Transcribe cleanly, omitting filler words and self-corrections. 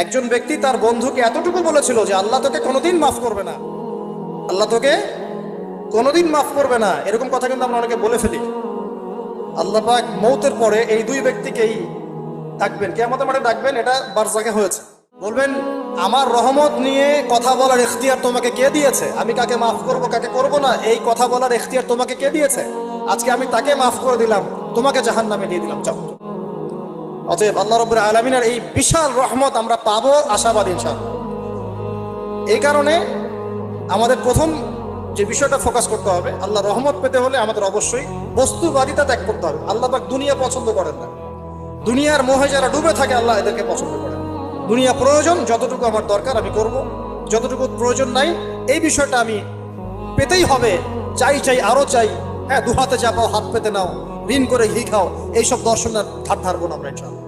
একজন ব্যক্তি তার বন্ধুকে এতটুকু বলেছিল যে আল্লাহ তোকে কোনোদিন মাফ করবে না, আল্লাহ তোকে কোনোদিন মাফ করবে না। এরকম কথা কিন্তু আমরা অনেকে বলে ফেলি। আল্লাহ পাক মৌতের পরে এই দুই ব্যক্তিকেই ডাকবেন, কিয়ামতের মাঠে ডাকবেন। এটা বারজাকে হয়েছে। বলবেন, আমার রহমত নিয়ে কথা বলার ইখতিয়ার তোমাকে কে দিয়েছে? আমি কাকে মাফ করব কাকে করব না, এই কথা বলার ইখতিয়ার তোমাকে কে দিয়েছে? আজকে আমি তাকে মাফ করে দিলাম, তোমাকে জাহান্নামে দিয়ে দিলাম। যাও। অতএব আল্লাহ রাব্বুল আলামিনের এই বিশাল রহমত আমরা পাবো, আশাবাদী ইনশাআল্লাহ। এই কারণে আমাদের প্রথম যে বিষয়টা ফোকাস করতে হবে, আল্লাহ রহমত পেতে হলে আমাদের অবশ্যই বস্তুবাদিতা ত্যাগ করতে হবে। আল্লাহ পাক দুনিয়া পছন্দ করেন না। দুনিয়ার মোহে যারা ডুবে থাকে আল্লাহ এদেরকে পছন্দ করেন। দুনিয়া প্রয়োজন, যতটুকু আমার দরকার আমি করব, যতটুকু প্রয়োজন নাই এই বিষয়টা আমি পেতেই হবে। চাই চাই আরো চাই, হ্যাঁ, দুহাতে চাপাও হাত পেতে নাও, ঋণ করে ঘি খাও, এইসব দর্শনের ধার ধারবো না আমরা ইনশাআল্লাহ।